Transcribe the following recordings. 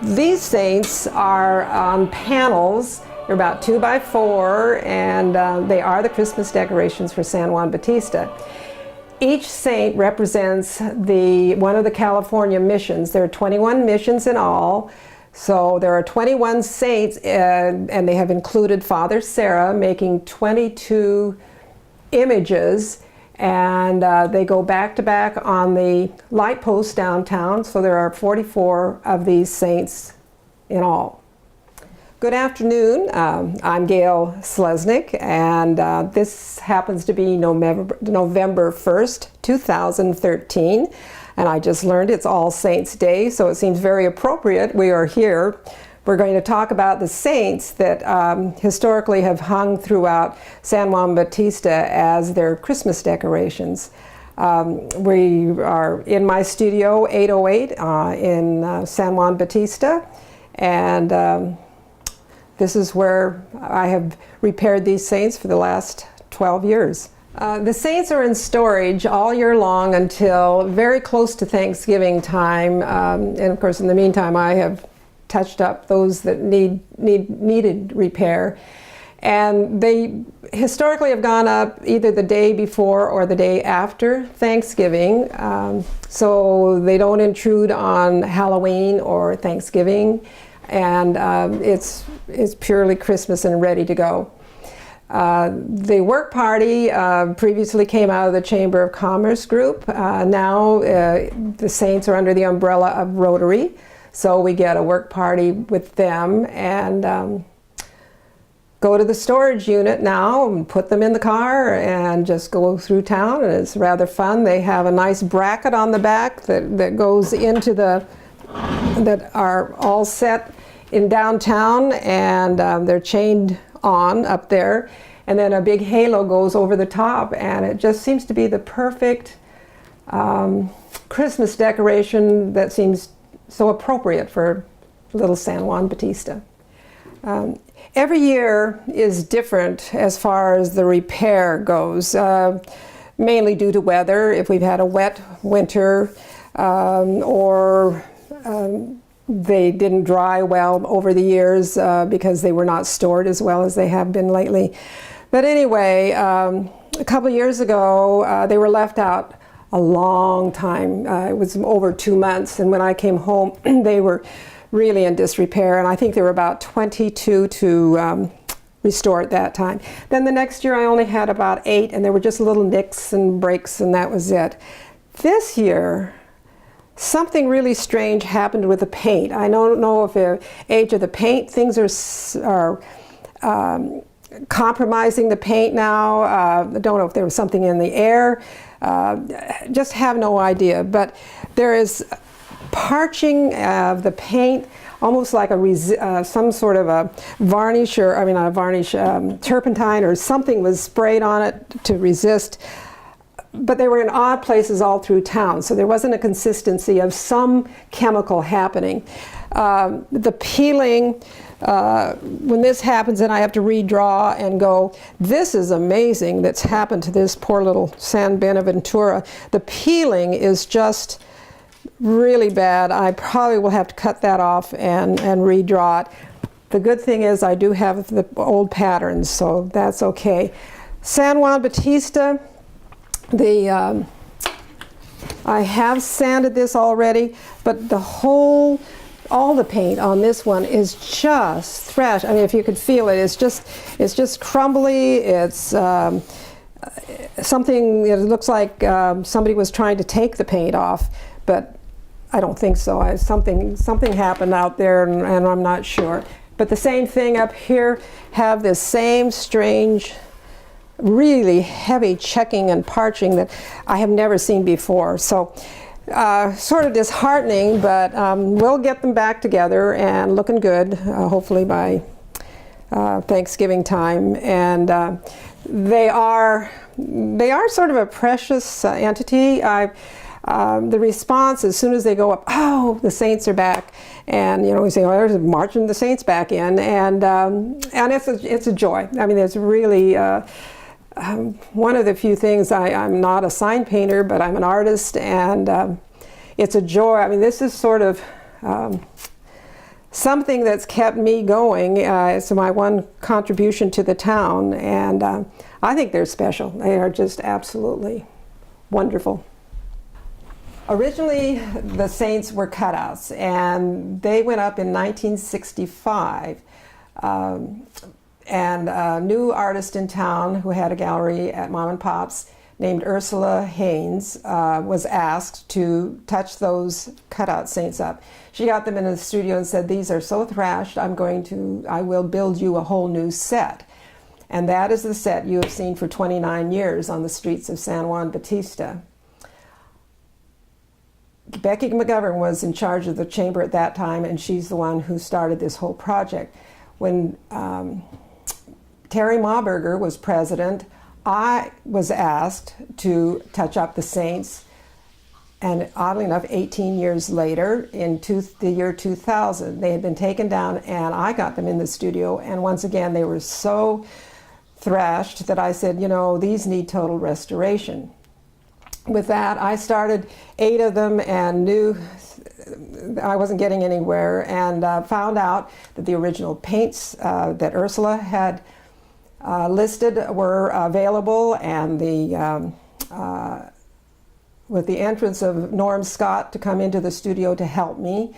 These saints are on panels. They're about 2 by 4, and they are the Christmas decorations for San Juan Bautista. Each saint represents one of the California missions. There are 21 missions in all. So there are 21 saints, and they have included Father Sarah making 22 images, and they go back to back on the light post downtown. So there are 44 of these saints in all. Good afternoon. I'm Gail Slesnick, and this happens to be November 1st, 2013. And I just learned it's All Saints Day, so it seems very appropriate we are here. We're going to talk about the saints that historically have hung throughout San Juan Bautista as their Christmas decorations. We are in my studio 808 in San Juan Bautista, and this is where I have repaired these saints for the last 12 years. The saints are in storage all year long until very close to Thanksgiving time, and of course in the meantime I have touched up those that needed repair. And they historically have gone up either the day before or the day after Thanksgiving, so they don't intrude on Halloween or Thanksgiving, and it's purely Christmas and ready to go. The work party previously came out of the Chamber of Commerce group. Now the saints are under the umbrella of Rotary, so we get a work party with them and go to the storage unit now and put them in the car and just go through town, and it's rather fun. They have a nice bracket on the back that goes into that are all set in downtown, and they're chained on up there, and then a big halo goes over the top, and it just seems to be the perfect Christmas decoration that seems so appropriate for little San Juan Bautista. Every year is different as far as the repair goes, mainly due to weather. If we've had a wet winter or they didn't dry well over the years because they were not stored as well as they have been lately. But anyway, a couple years ago, they were left out a long time. It was over 2 months, and when I came home, they were really in disrepair, and I think there were about 22 to restore at that time. Then the next year, I only had about 8, and there were just little nicks and breaks, and that was it. This year, something really strange happened with the paint. I don't know if the age of the paint, things are compromising the paint now. I don't know if there was something in the air. Just have no idea. But there is parching of the paint, almost like some sort of a varnish, or I mean not a varnish, turpentine or something was sprayed on it to resist. But they were in odd places all through town, so there wasn't a consistency of some chemical happening. The peeling, when this happens and I have to redraw and go, this is amazing that's happened to this poor little San Benaventura. The peeling is just really bad. I probably will have to cut that off and redraw it. The good thing is I do have the old patterns, so that's okay. San Juan Bautista, I have sanded this already, but all the paint on this one is just thrash. I mean, if you could feel it, it's just crumbly. It's something. It looks like somebody was trying to take the paint off, but I don't think so. Something happened out there, and I'm not sure. But the same thing up here, have this same strange, really heavy checking and parching that I have never seen before. So sort of disheartening, but we'll get them back together and looking good, hopefully by Thanksgiving time. And they are sort of a precious entity. The response as soon as they go up, oh, the saints are back, and we say, oh, there's marching the saints back in, and it's a joy. I mean, it's really one of the few things. I'm not a sign painter, but I'm an artist, and it's a joy. I mean, this is sort of something that's kept me going. It's my one contribution to the town, and I think they're special. They are just absolutely wonderful. Originally, the saints were cutouts, and they went up in 1965. And a new artist in town who had a gallery at Mom and Pop's named Ursula Haynes was asked to touch those cutout saints up. She got them in the studio and said, "These are so thrashed, I will build you a whole new set." And that is the set you have seen for 29 years on the streets of San Juan Bautista. Becky McGovern was in charge of the chamber at that time, and she's the one who started this whole project. When Terry Mauberger was president, I was asked to touch up the saints, and oddly enough, 18 years later, in the year 2000, they had been taken down, and I got them in the studio, and once again, they were so thrashed that I said, you know, these need total restoration. With that, I started 8 of them and knew I wasn't getting anywhere, and found out that the original paints that Ursula had listed were available, and with the entrance of Norm Scott to come into the studio to help me,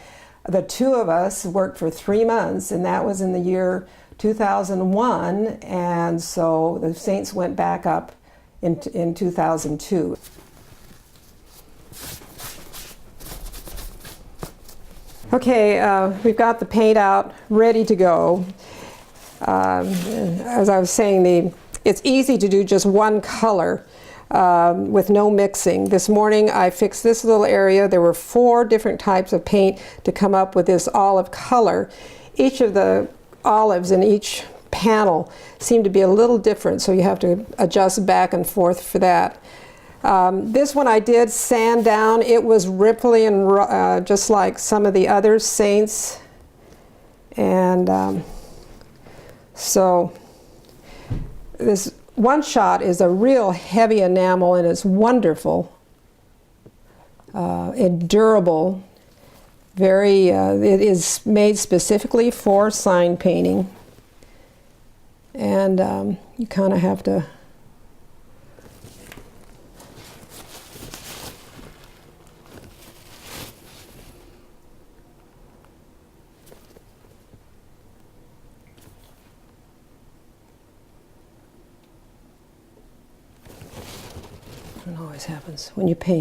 the 2 of us worked for 3 months, and that was in the year 2001, and so the saints went back up in 2002. Okay, we've got the paint out, ready to go. As I was saying, it's easy to do just one color with no mixing. This morning I fixed this little area. There were 4 different types of paint to come up with this olive color. Each of the olives in each panel seem to be a little different, so you have to adjust back and forth for that. This one I did sand down. It was ripply and just like some of the other saints, and so this one shot is a real heavy enamel, and it's wonderful and durable. It is made specifically for sign painting, and you kind of have to it always happens when you paint.